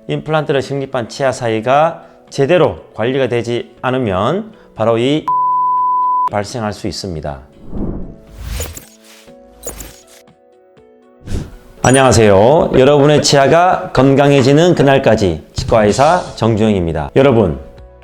임플란트를 식립한 치아 사이가 제대로 관리가 되지 않으면 바로 이 발생할 수 있습니다. 안녕하세요. 여러분의 치아가 건강해지는 그날까지 치과의사 정주영입니다. 여러분,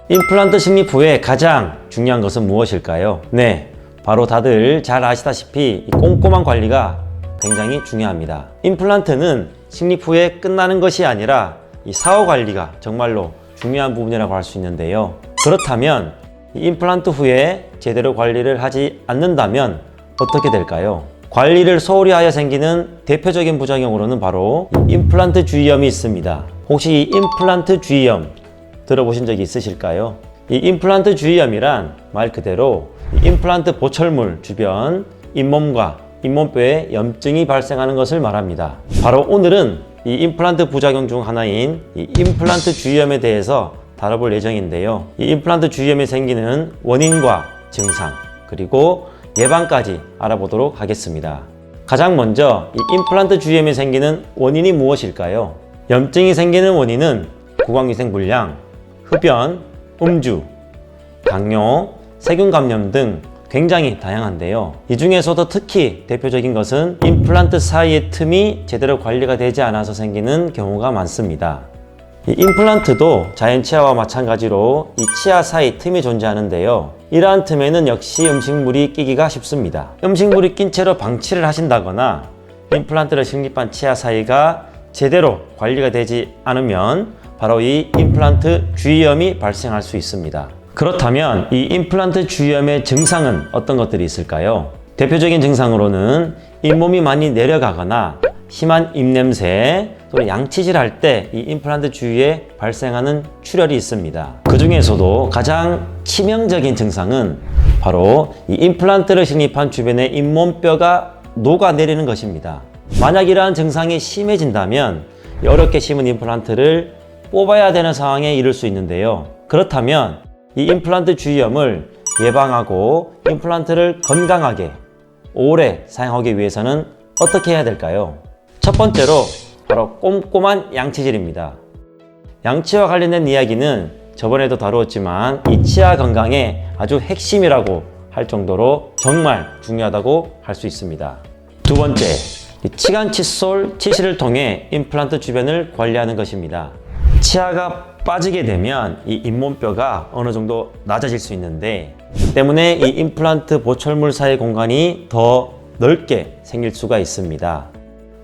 임플란트 식립 후에 가장 중요한 것은 무엇일까요? 네, 바로 다들 잘 아시다시피 꼼꼼한 관리가 굉장히 중요합니다. 임플란트는 식립 후에 끝나는 것이 아니라 이 사후 관리가 정말로 중요한 부분이라고 할 수 있는데요. 그렇다면 이 임플란트 후에 제대로 관리를 하지 않는다면 어떻게 될까요? 관리를 소홀히 하여 생기는 대표적인 부작용으로는 바로 임플란트 주위염이 있습니다. 혹시 이 임플란트 주위염 들어보신 적이 있으실까요? 이 임플란트 주위염이란 말 그대로 임플란트 보철물 주변 잇몸과 잇몸뼈에 염증이 발생하는 것을 말합니다. 바로 오늘은 이 임플란트 부작용 중 하나인 이 임플란트 주위염에 대해서 다뤄볼 예정인데요. 이 임플란트 주위염이 생기는 원인과 증상 그리고 예방까지 알아보도록 하겠습니다. 가장 먼저 이 임플란트 주위염이 생기는 원인이 무엇일까요? 염증이 생기는 원인은 구강위생 불량, 흡연, 음주, 당뇨, 세균 감염 등 굉장히 다양한데요. 이 중에서도 특히 대표적인 것은 임플란트 사이의 틈이 제대로 관리가 되지 않아서 생기는 경우가 많습니다. 이 임플란트도 자연 치아와 마찬가지로 이 치아 사이 틈이 존재하는데요. 이러한 틈에는 역시 음식물이 끼기가 쉽습니다. 음식물이 낀 채로 방치를 하신다거나 임플란트를 식립한 치아 사이가 제대로 관리가 되지 않으면 바로 이 임플란트 주위염이 발생할 수 있습니다. 그렇다면 이 임플란트 주위염의 증상은 어떤 것들이 있을까요? 대표적인 증상으로는 잇몸이 많이 내려가거나 심한 입냄새 또는 양치질 할 때 이 임플란트 주위에 발생하는 출혈이 있습니다. 그 중에서도 가장 치명적인 증상은 바로 이 임플란트를 식립한 주변의 잇몸뼈가 녹아내리는 것입니다. 만약 이러한 증상이 심해진다면 어렵게 심은 임플란트를 뽑아야 되는 상황에 이를 수 있는데요. 그렇다면 이 임플란트 주위염을 예방하고 임플란트를 건강하게 오래 사용하기 위해서는 어떻게 해야 될까요? 첫 번째로 바로 꼼꼼한 양치질입니다. 양치와 관련된 이야기는 저번에도 다루었지만 이 치아 건강의 아주 핵심이라고 할 정도로 정말 중요하다고 할 수 있습니다. 두 번째, 치간 칫솔, 치실을 통해 임플란트 주변을 관리하는 것입니다. 치아가 빠지게 되면 이 잇몸뼈가 어느 정도 낮아질 수 있는데 때문에 이 임플란트 보철물 사이 공간이 더 넓게 생길 수가 있습니다.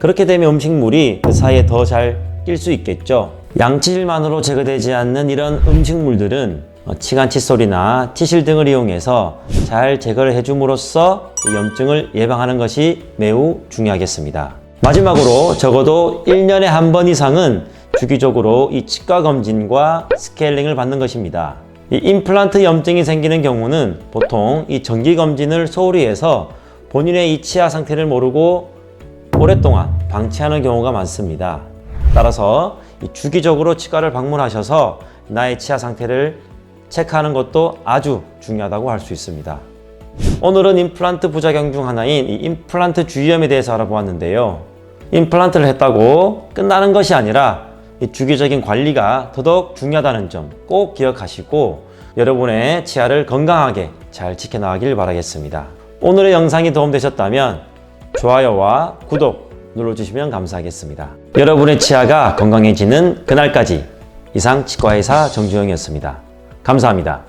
그렇게 되면 음식물이 그 사이에 더 잘 낄 수 있겠죠. 양치질만으로 제거되지 않는 이런 음식물들은 치간 칫솔이나 치실 등을 이용해서 잘 제거를 해줌으로써 염증을 예방하는 것이 매우 중요하겠습니다. 마지막으로 적어도 1년에 한 번 이상은 주기적으로 이 치과 검진과 스케일링을 받는 것입니다. 이 임플란트 염증이 생기는 경우는 보통 이 정기 검진을 소홀히 해서 본인의 이 치아 상태를 모르고 오랫동안 방치하는 경우가 많습니다. 따라서 이 주기적으로 치과를 방문하셔서 나의 치아 상태를 체크하는 것도 아주 중요하다고 할 수 있습니다. 오늘은 임플란트 부작용 중 하나인 이 임플란트 주위염에 대해서 알아보았는데요. 임플란트를 했다고 끝나는 것이 아니라 이 주기적인 관리가 더더욱 중요하다는 점 꼭 기억하시고 여러분의 치아를 건강하게 잘 지켜나가길 바라겠습니다. 오늘의 영상이 도움되셨다면 좋아요와 구독 눌러주시면 감사하겠습니다. 여러분의 치아가 건강해지는 그날까지 이상 치과의사 정주영이었습니다. 감사합니다.